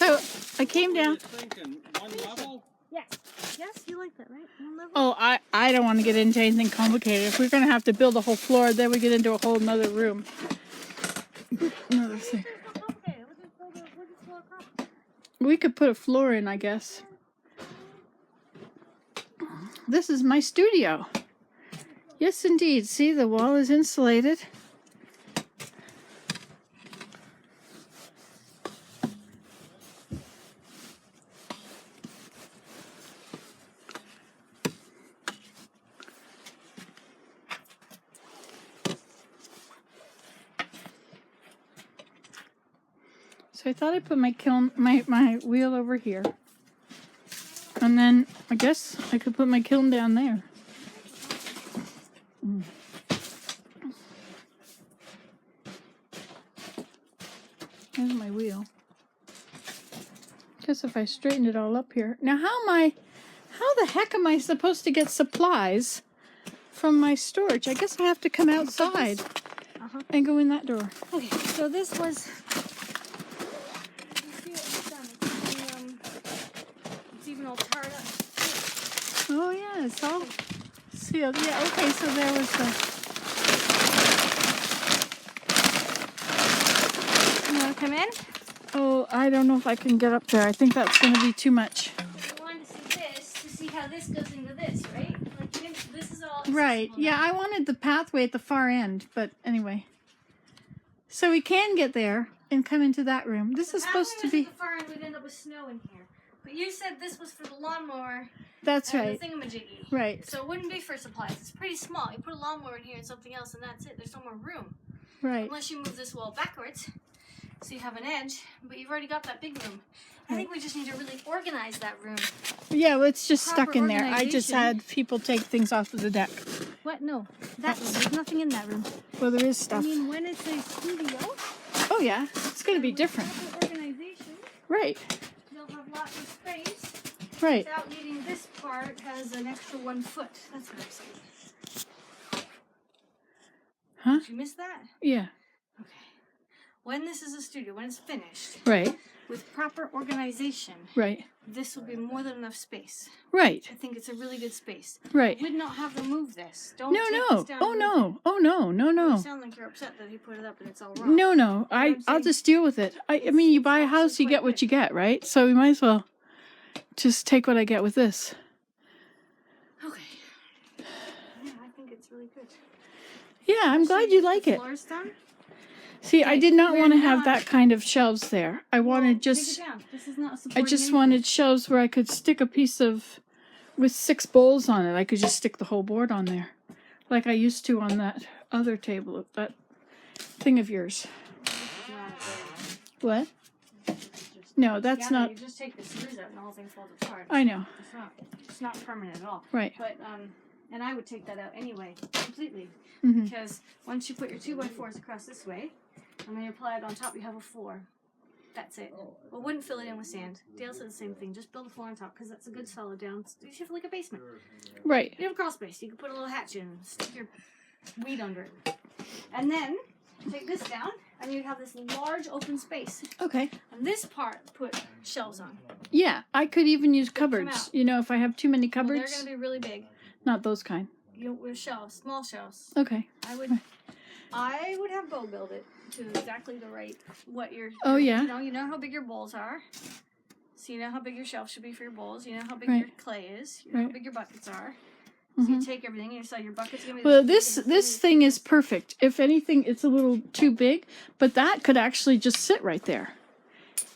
So I came down. Thinking one level? Yes. Yes, you like that, right? One level? Oh, I don't want to get into anything complicated. If we're going to have to build a whole floor, then we get into a whole nother room. Another thing. We could put a floor in, I guess. This is my studio. Yes, indeed. See, the wall is insulated. So I thought I'd put my my wheel over here. And then I guess I could put my kiln down there. There's my wheel. Guess if I straighten it all up here. Now how the heck am I supposed to get supplies from my storage? I guess I have to come outside and go in that door. Okay, so this was... It's even all tarred up. Oh yeah, it's all sealed. Yeah, okay, so there was the... You want to come in? Oh, I don't know if I can get up there. I think that's going to be too much. You wanted to see this, to see how this goes into this, right? Like, this is all... Right, yeah, I wanted the pathway at the far end, but anyway. So we can get there and come into that room. This is supposed to be... At the far end, we'd end up with snow in here. But you said this was for the lawnmower. That's right. The thingamajiggy. Right. So it wouldn't be for supplies. It's pretty small. You put a lawnmower in here and something else, and that's it. There's no more room. Right. Unless you move this wall backwards, so you have an edge. But you've already got that big room. I think we just need to really organize that room. Yeah, well, it's just Proper stuck in there. I just organization. had people take things off of the deck. What? No. There's nothing in that room. Well, there is I stuff. mean, when it's a studio, Oh, yeah. It's going to be different. proper organization, Right. you'll have lots of space Right. without needing this part has an extra 1 foot. That's what I'm saying. Huh? Did you miss that? Yeah. Okay. When this is a studio, when it's finished, Right. with proper organization, Right. this will be more than enough space. Right. I think it's a really good space. Right. We'd not have to move this. Don't No, take no. this down Oh, and no. move Oh, no. No, it. You no. sound like you're upset that he put it up and it's all wrong. No, no. I'll saying? just deal with it. I mean, you buy a house, you get what you get, right? So we might as well just take what I get with this. Okay. Yeah, I think it's really good. Yeah, I'm glad you like it. Floor's done? See, I did not we're want to have not- that kind of shelves there. I wanted Take just... it down. This is not I supporting just anything. wanted shelves where I could stick a piece of, with 6 bowls on it. I could just stick the whole board on there, like I used to on that other table, that thing of yours. What? No, that's not. You just take the screws out and the whole thing falls apart. I know. It's not permanent at all. Right. But and I would take that out anyway, completely, Mhm. because once you put your 2x4s across this way, and then you apply it on top, you have a floor. That's it. Well, wouldn't fill it in with sand. Dale said the same thing. Just build a floor on top because that's a good solid down. You have like a basement. Right. You have a crawl space. You can put a little hatch in, and stick your weed under it, and then take this down, and you'd have this large open space. Okay. And this part, put shelves on. Yeah, I could even use cupboards. out. You know, if I have too many Well, cupboards. they're going to be really big. Not those kind. You know, with shelves, small shelves. Okay. I would have Bo build it to exactly the right what your. Oh, yeah. You know how big your bowls are. So you know how big your shelf should be for your bowls. You know how big Right. your clay is. You know how Right. big your buckets are. So Mhm. you take everything and you say your bucket's gonna be. Well, this thing is perfect. If anything, it's a little too big, but that could actually just sit right there.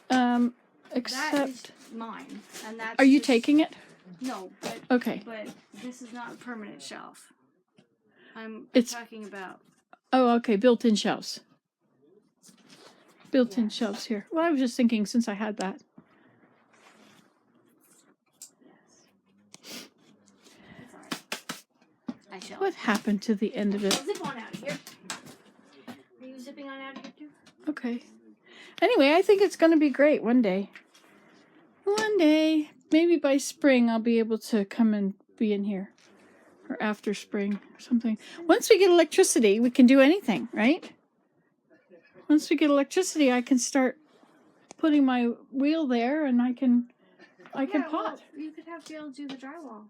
That Except, is mine, and that's. are you just- taking it? No, but Okay. this is not a permanent shelf. I'm It's- talking about. Oh, okay. Built-in shelves. Built-in Yes. shelves here. Well, I was just thinking since I had that. Yes. It's alright. I shall. What happened to the end of it? I'll zip on out of here. Are you zipping on out of here too? Okay. Anyway, I think it's going to be great one day. One day. Maybe by spring I'll be able to come and be in here. Or after spring or something. Once we get electricity, we can do anything, right? Once we get electricity, I can start putting my wheel there, and I can pot. Well, you could have Dale do the drywall.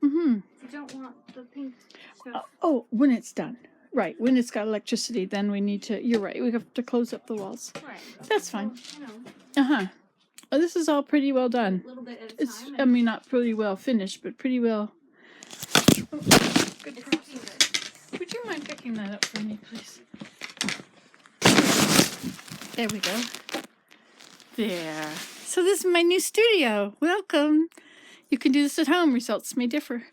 Mm-hmm. If you don't want the pink stuff. Oh, when it's done. Right, when it's got electricity, then we need to, you're right, we have to close up the walls. Right. That's fine. Well, you know, Uh-huh. Oh, this is all pretty well done. a little bit at a It's, time. I mean, not pretty well finished, but pretty well. Oh, good It's props. looking good. Would you mind picking that up for me, please? There we go. There. So this is my new studio. Welcome. You can do this at home. Results may differ.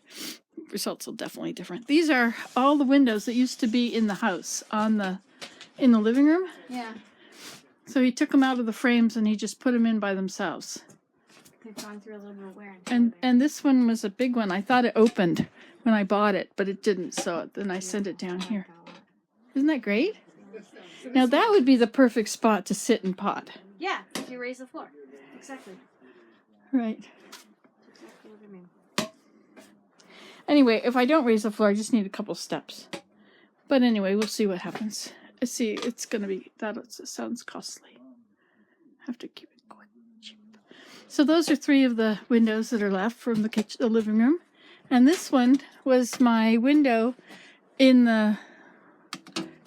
Results will definitely different. These are all the windows that used to be in the house in the living room. Yeah. So he took them out of the frames and he just put them in by themselves. They've gone through a little bit of wear and tear. And this one was a big one. I thought it opened when I bought it, but it didn't. So then I sent it down here. Isn't that great? Now that would be the perfect spot to sit and pot. Yeah, if you raise the floor. Exactly. Right. That's exactly what I mean. Anyway, if I don't raise the floor, I just need a couple steps. But anyway, we'll see what happens. I see it's going to be, it sounds costly. Have to keep it quite cheap. So those are 3 of the windows that are left from the kitchen, the living room. And this one was my window in the,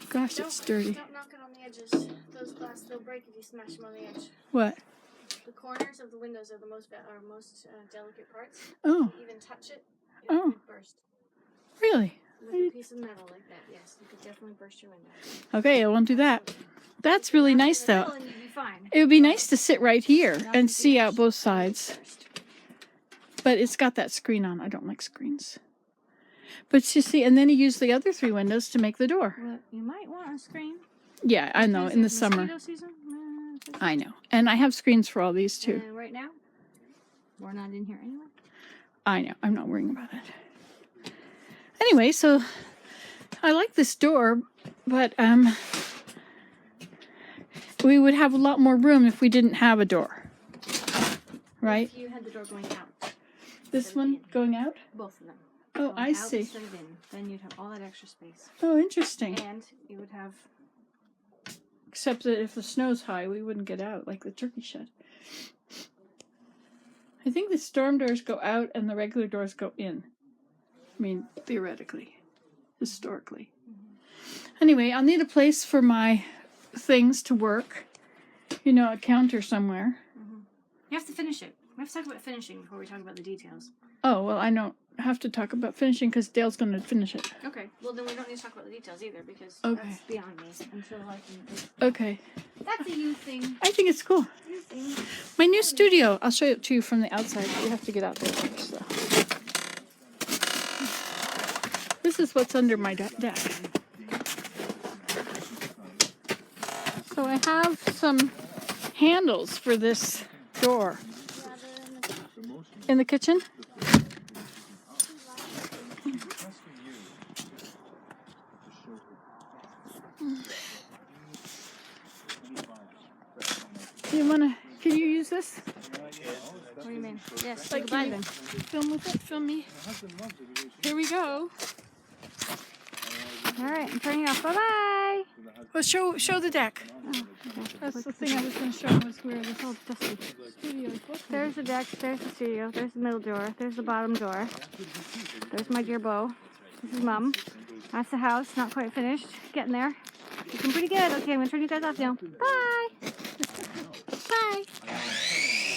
gosh, it's dirty. Don't knock it on the edges. Those glass, they'll break if you smash them on the edge. What? The corners of the windows are the most delicate parts. Oh, If you even touch it, it Oh. could burst. really? With a piece of metal like that, yes, you could definitely burst your window. Okay, I won't do that. That's really Knock it nice in the though. middle and you'd be fine. It would be nice to sit right here Knock and it see the out edge. both sides. Burst. But it's got that screen on. I don't like screens. But you see, and then he used the other 3 windows to make the door. Well, you might want a screen. Yeah, I know, Is in it the summer. mosquito season? I know. And I have screens for all these too. And right now, we're not in here anyway. I know. I'm not worrying about it. Anyway, so I like this door, but we would have a lot more room if we didn't have a door. Right? If you had the door going out, This one going out? both of them. Oh, Going I out see. instead of in, then you'd have all that extra space. Oh, interesting. And you would have, Except that if the snow's high, we wouldn't get out like the turkey shed. I think the storm doors go out and the regular doors go in. I mean, theoretically, historically. Anyway, I'll need a place for my things to work. You know, a counter somewhere. you have to finish it. We have to talk about finishing before we talk about the details. Oh, well, I don't have to talk about finishing because Dale's going to finish it. Okay, well then we don't need to talk about the details either because Okay. that's beyond me until I can. Okay. That's a you thing. I think it's cool. You thing. My new studio. I'll show it to you from the outside. You have to get out there first, though. This is what's under my deck. So I have some handles for this door. In the kitchen? Can you use this? What do you mean? Yes, Like, goodbye can you then. film with it? Film me. Here we go. All right, I'm turning off. Bye bye. Well, show the deck. That's the thing I was going to show was where this whole studio is located. There's the deck. There's the studio. There's the middle door. There's the bottom door. There's my dear Beau. This is Mom. That's the house. Not quite finished. Getting there. Looking pretty good. Okay, I'm gonna turn you guys off now. Bye.